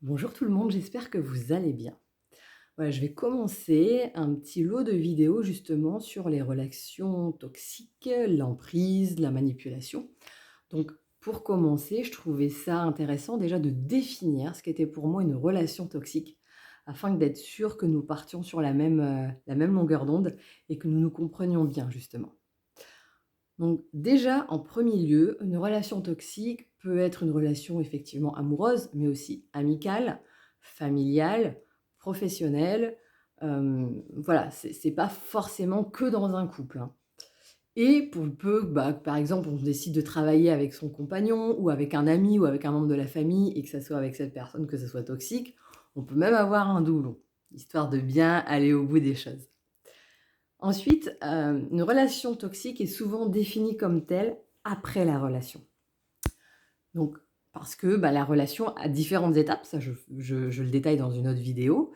Bonjour tout le monde, j'espère que vous allez bien. Voilà, je vais commencer un petit lot de vidéos justement sur les relations toxiques, l'emprise, la manipulation. Donc pour commencer, je trouvais ça intéressant déjà de définir ce qu'était pour moi une relation toxique, afin d'être sûr que nous partions sur la même longueur d'onde et que nous nous comprenions bien justement. Donc déjà, en premier lieu, une relation toxique peut être une relation effectivement amoureuse, mais aussi amicale, familiale, professionnelle. Voilà, c'est pas forcément que dans un couple, hein. Et pour le peu, bah, par exemple, on décide de travailler avec son compagnon ou avec un ami ou avec un membre de la famille et que ça soit avec cette personne que ça soit toxique, on peut même avoir un doublon, histoire de bien aller au bout des choses. Ensuite, une relation toxique est souvent définie comme telle après la relation. Donc parce que, bah, la relation a différentes étapes, ça je le détaille dans une autre vidéo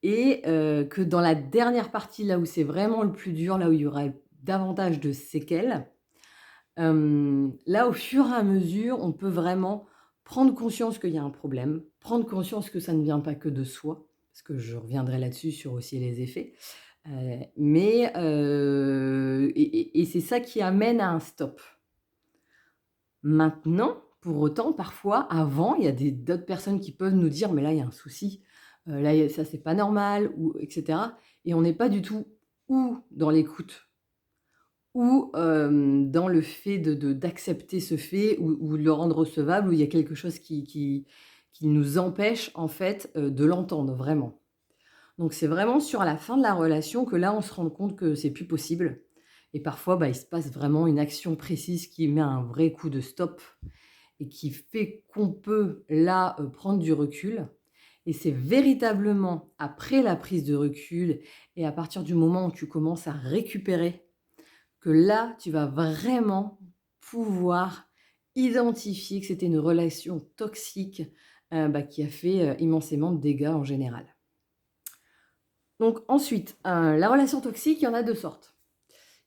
et que dans la dernière partie, là où c'est vraiment le plus dur, là où il y aura davantage de séquelles, là, au fur et à mesure, on peut vraiment prendre conscience qu'il y a un problème, prendre conscience que ça ne vient pas que de soi, parce que je reviendrai là-dessus sur aussi les effets. Mais c'est ça qui amène à un stop. Maintenant, pour autant, parfois, avant, il y a d'autres personnes qui peuvent nous dire: «Mais là, il y a un souci, là, il y a ça, c'est pas normal» ou et cetera et on n'est pas du tout ou dans l'écoute ou dans le fait d'accepter ce fait ou de le rendre recevable, où il y a quelque chose qui nous empêche, en fait, de l'entendre vraiment. Donc c'est vraiment sur la fin de la relation que là, on se rend compte que c'est plus possible et parfois, bah, il se passe vraiment une action précise qui met un vrai coup de stop et qui fait qu'on peut là, prendre du recul et c'est véritablement après la prise de recul et à partir du moment où tu commences à récupérer que là, tu vas vraiment pouvoir identifier que c'était une relation toxique, bah, qui a fait, immensément de dégâts en général. Donc ensuite, la relation toxique, il y en a 2 sortes.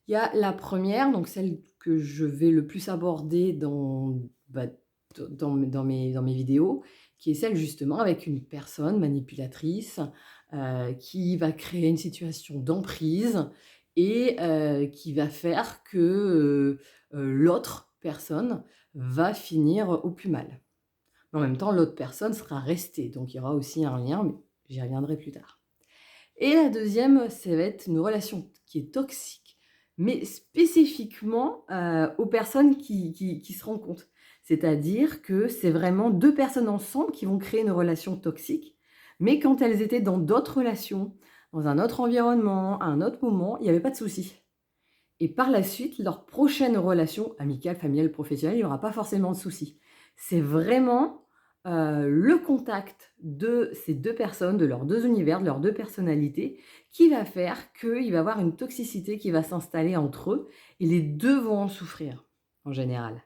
Il y a la première, donc celle que je vais le plus aborder bah, dans mes vidéos, qui est celle justement avec une personne manipulatrice, qui va créer une situation d'emprise et qui va faire que, l'autre personne va finir au plus mal. Mais en même temps, l'autre personne sera restée, donc il y aura aussi un lien, mais j'y reviendrai plus tard. Et la deuxième, ça va être une relation qui est toxique, mais spécifiquement, aux personnes qui se rencontrent. C'est-à-dire que c'est vraiment 2 personnes ensemble qui vont créer une relation toxique, mais quand elles étaient dans d'autres relations, dans un autre environnement, à un autre moment, il y avait pas de souci. Et par la suite, leur prochaine relation amicale, familiale, professionnelle, il y aura pas forcément de souci. C'est vraiment, le contact de ces 2 personnes, de leurs 2 univers, de leurs 2 personnalités, qui va faire qu'il va y avoir une toxicité qui va s'installer entre eux et les 2 vont en souffrir, en général.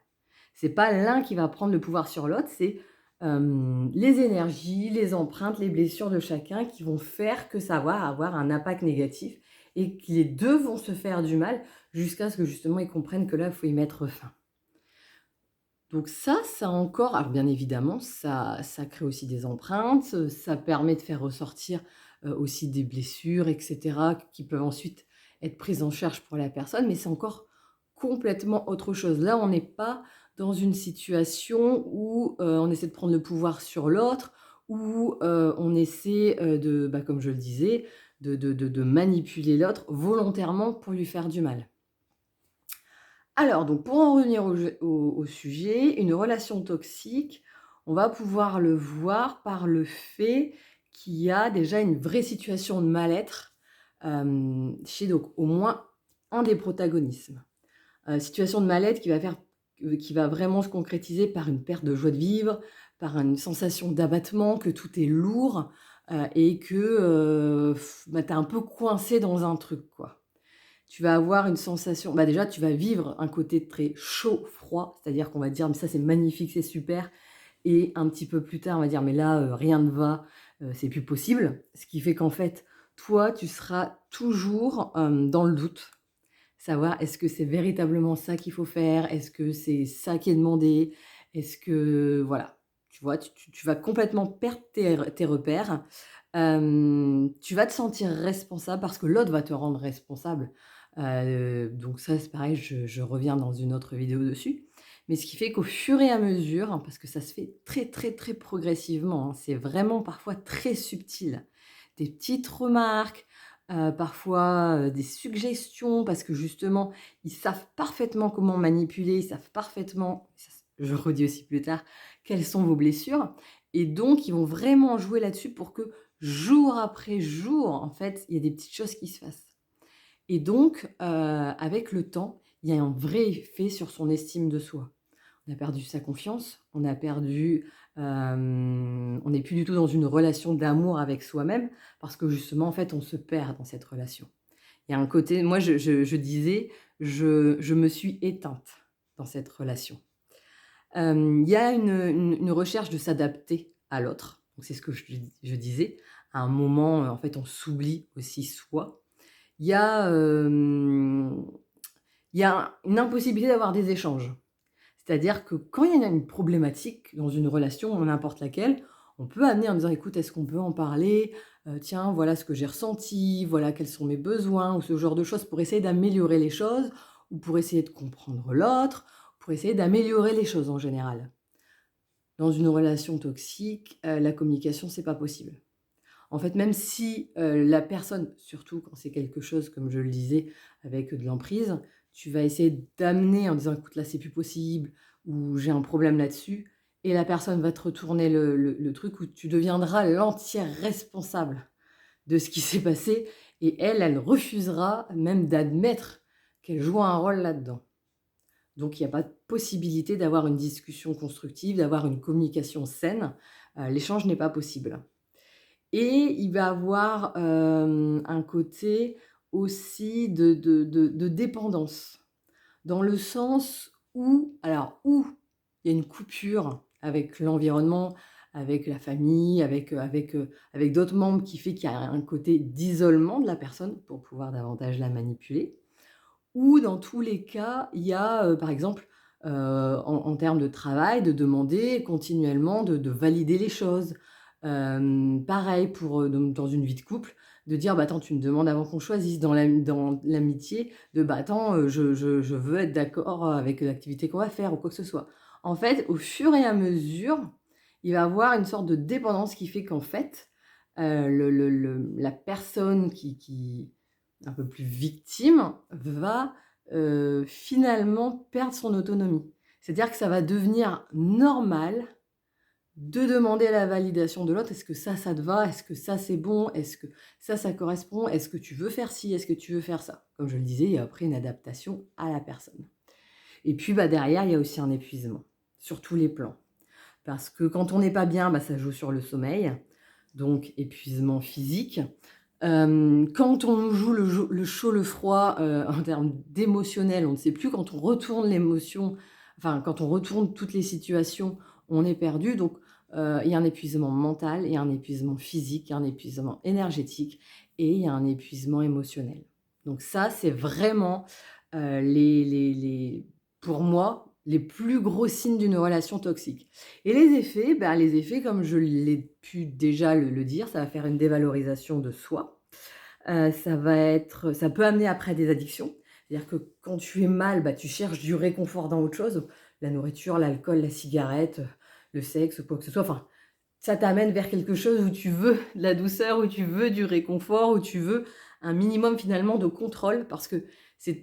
C'est pas l'un qui va prendre le pouvoir sur l'autre, c'est, les énergies, les empreintes, les blessures de chacun qui vont faire que ça va avoir un impact négatif et que les 2 vont se faire du mal jusqu'à ce que justement ils comprennent que là, il faut y mettre fin. Donc ça encore alors bien évidemment, ça crée aussi des empreintes, ça permet de faire ressortir, aussi des blessures et cetera qui peuvent ensuite être prises en charge pour la personne, mais c'est encore complètement autre chose. Là, on n'est pas dans une situation où, on essaie de prendre le pouvoir sur l'autre, où, on essaie, bah, comme je le disais, de manipuler l'autre volontairement pour lui faire du mal. Alors donc pour en revenir au sujet, une relation toxique, on va pouvoir le voir par le fait qu'il y a déjà une vraie situation de mal-être, chez donc au moins un des protagonismes. Situation de mal-être qui va vraiment se concrétiser par une perte de joie de vivre, par une sensation d'abattement, que tout est lourd, et que, bah, tu es un peu coincé dans un truc, quoi. Tu vas avoir une sensation bah, déjà, tu vas vivre un côté très chaud-froid, c'est-à-dire qu'on va dire: «Mais ça, c'est magnifique, c'est super» et un petit peu plus tard, on va dire: «Mais là, rien ne va, c'est plus possible». Ce qui fait qu'en fait, toi, tu seras toujours, dans le doute. Savoir est-ce que c'est véritablement ça qu'il faut faire? Est-ce que c'est ça qui est demandé? Est-ce que voilà, tu vois? Tu vas complètement perdre tes repères. Tu vas te sentir responsable parce que l'autre va te rendre responsable. Donc ça, c'est pareil, je reviens dans une autre vidéo dessus. Mais ce qui fait qu'au fur et à mesure, hein, parce que ça se fait très, très, très progressivement, hein, c'est vraiment parfois très subtil. Des petites remarques, parfois, des suggestions parce que justement, ils savent parfaitement comment manipuler, ils savent parfaitement, ça je le redis aussi plus tard, quelles sont vos blessures et donc ils vont vraiment jouer là-dessus pour que jour après jour, en fait, il y a des petites choses qui se fassent et donc avec le temps, il y a un vrai effet sur son estime de soi. On a perdu sa confiance, on a perdu, on n'est plus du tout dans une relation d'amour avec soi-même parce que justement, en fait, on se perd dans cette relation. Il y a un côté moi je disais: «Je me suis éteinte dans cette relation». Il y a une recherche de s'adapter à l'autre, donc c'est ce que je disais. À un moment, en fait, on s'oublie aussi soi. Il y a, il y a une impossibilité d'avoir des échanges. C'est-à-dire que quand il y a une problématique dans une relation, n'importe laquelle, on peut amener en disant: «Écoute, est-ce qu'on peut en parler? Tiens, voilà ce que j'ai ressenti, voilà quels sont mes besoins», ou ce genre de choses pour essayer d'améliorer les choses ou pour essayer de comprendre l'autre, pour essayer d'améliorer les choses en général. Dans une relation toxique, la communication, c'est pas possible. En fait, même si, la personne surtout quand c'est quelque chose, comme je le disais, avec de l'emprise, tu vas essayer d'amener en disant: «Écoute, là, c'est plus possible» ou «J'ai un problème là-dessus» et la personne va te retourner le truc où tu deviendras l'entière responsable de ce qui s'est passé et elle, elle refusera même d'admettre qu'elle joue un rôle là-dedans. Donc il y a pas de possibilité d'avoir une discussion constructive, d'avoir une communication saine, l'échange n'est pas possible. Et il va avoir, un côté aussi de dépendance. Dans le sens où alors où il y a une coupure avec l'environnement, avec la famille, avec d'autres membres qui fait qu'il y a un côté d'isolement de la personne pour pouvoir davantage la manipuler. Ou dans tous les cas, il y a, par exemple, en termes de travail, de demander continuellement de valider les choses. Pareil pour, dans une vie de couple, de dire: «Bah, attends, tu me demandes avant qu'on choisisse». Dans l'amitié, de: «Bah, attends, je veux être d'accord avec l'activité qu'on va faire» ou quoi que ce soit. En fait, au fur et à mesure, il va y avoir une sorte de dépendance qui fait qu'en fait, la personne qui un peu plus victime, va, finalement perdre son autonomie. C'est-à-dire que ça va devenir normal de demander la validation de l'autre. «Est-ce que ça te va? Est-ce que ça, c'est bon? Est-ce que ça correspond? Est-ce que tu veux faire ci? Est-ce que tu veux faire ça?» Comme je le disais, il y a après une adaptation à la personne. Et puis, bah, derrière, il y a aussi un épuisement, sur tous les plans. Parce que quand on n'est pas bien, bah, ça joue sur le sommeil, donc épuisement physique. Quand on joue le chaud, le froid, en termes d'émotionnel, on ne sait plus quand on retourne l'émotion, enfin quand on retourne toutes les situations, on est perdu donc il y a un épuisement mental, il y a un épuisement physique, il y a un épuisement énergétique et il y a un épuisement émotionnel. Donc ça, c'est vraiment, les pour moi, les plus gros signes d'une relation toxique. Et les effets comme je l'ai pu déjà le dire, ça va faire une dévalorisation de soi. Ça peut amener après des addictions. C'est-à-dire que quand tu es mal, bah, tu cherches du réconfort dans autre chose, la nourriture, l'alcool, la cigarette, le sexe, quoi que ce soit. Enfin, ça t'amène vers quelque chose où tu veux de la douceur, où tu veux du réconfort, où tu veux un minimum finalement de contrôle parce que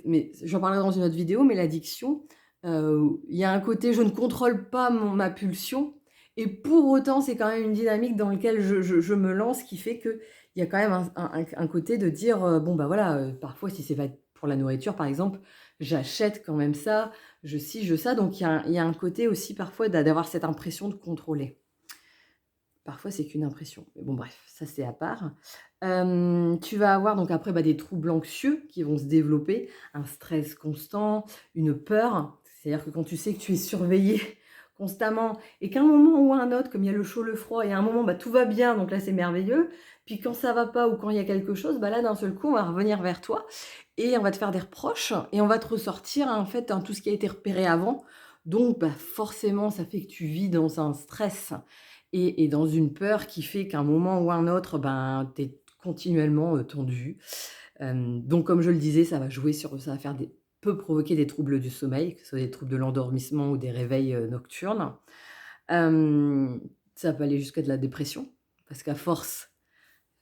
mais j'en parlerai dans une autre vidéo, mais l'addiction, il y a un côté je ne contrôle pas ma pulsion et pour autant c'est quand même une dynamique dans laquelle je me lance qui fait qu'il y a quand même un côté de dire, bon bah voilà, parfois si c'est pas pour la nourriture par exemple, j'achète quand même ça, je ci, je ça, donc il y a un côté aussi parfois d'avoir cette impression de contrôler. Parfois, c'est qu'une impression. Mais bon, bref, ça, c'est à part. Tu vas avoir donc après, bah, des troubles anxieux qui vont se développer, un stress constant, une peur. C'est-à-dire que quand tu sais que tu es surveillé constamment et qu'à un moment ou à un autre, comme il y a le chaud, le froid et à un moment, bah, tout va bien, donc là, c'est merveilleux. Puis quand ça va pas ou quand il y a quelque chose, bah, là, d'un seul coup, on va revenir vers toi et on va te faire des reproches et on va te ressortir, en fait, hein, tout ce qui a été repéré avant. Donc bah, forcément, ça fait que tu vis dans un stress et dans une peur qui fait qu'à un moment ou un autre, ben, tu es continuellement, tendu. Donc comme je le disais, ça va faire des peut provoquer des troubles du sommeil, que ce soit des troubles de l'endormissement ou des réveils, nocturnes. Hem, Ça peut aller jusqu'à de la dépression, parce qu'à force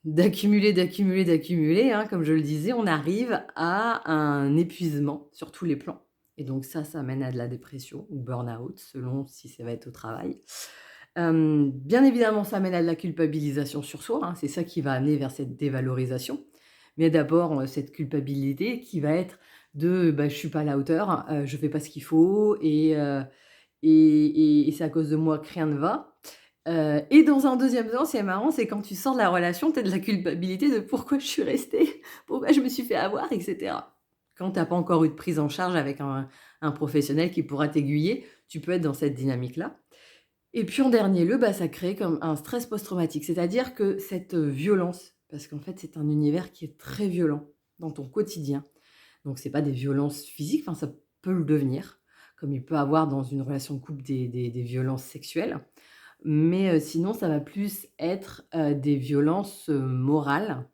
d'accumuler, d'accumuler, d'accumuler, hein, comme je le disais, on arrive à un épuisement sur tous les plans et donc ça mène à de la dépression ou burn-out selon si ça va être au travail. Bien évidemment, ça mène à de la culpabilisation sur soi, hein, c'est ça qui va amener vers cette dévalorisation. Mais d'abord, cette culpabilité qui va être de, bah, «Je suis pas à la hauteur, je fais pas ce qu'il faut et c'est à cause de moi que rien ne va». Et dans un deuxième temps, c'est marrant, c'est quand tu sors de la relation, tu as de la culpabilité de: «Pourquoi je suis restée? Pourquoi je me suis fait avoir?» et cetera. Quand tu as pas encore eu de prise en charge avec un professionnel qui pourra t'aiguiller, tu peux être dans cette dynamique-là. Et puis en dernier lieu, bah, ça crée comme un stress post-traumatique. C'est-à-dire que cette, violence, parce qu'en fait, c'est un univers qui est très violent dans ton quotidien. Donc c'est pas des violences physiques, enfin ça peut le devenir, comme il peut avoir dans une relation de couple des violences sexuelles. Mais, sinon ça va plus être, des violences, morales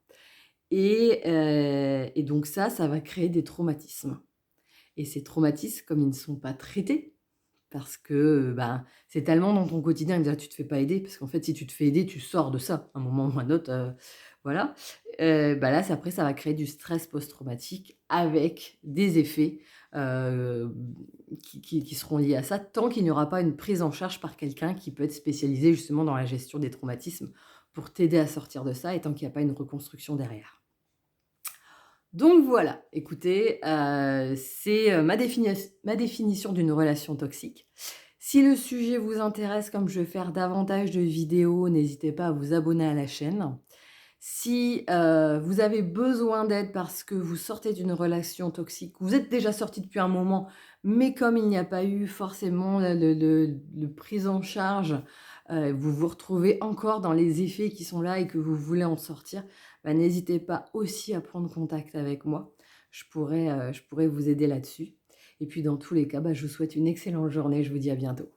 et donc ça va créer des traumatismes. Et ces traumatismes, comme ils ne sont pas traités parce que, ben, c'est tellement dans ton quotidien, déjà tu te fais pas aider parce qu'en fait, si tu te fais aider, tu sors de ça, à un moment ou à un autre, voilà. Bah, là, après ça va créer du stress post-traumatique avec des effets, heu, qui seront liés à ça, tant qu'il n'y aura pas une prise en charge par quelqu'un qui peut être spécialisé justement dans la gestion des traumatismes pour t'aider à sortir de ça et tant qu'il y a pas une reconstruction derrière. Donc voilà, écoutez, c'est, ma définition d'une relation toxique. Si le sujet vous intéresse, comme je vais faire davantage de vidéos, n'hésitez pas à vous abonner à la chaîne. Si, vous avez besoin d'aide parce que vous sortez d'une relation toxique, vous êtes déjà sorti depuis un moment, mais comme il n'y a pas eu forcément le prise en charge, vous vous retrouvez encore dans les effets qui sont là et que vous voulez en sortir, bah, n'hésitez pas aussi à prendre contact avec moi. Je pourrais vous aider là-dessus et puis dans tous les cas, bah, je vous souhaite une excellente journée. Je vous dis à bientôt.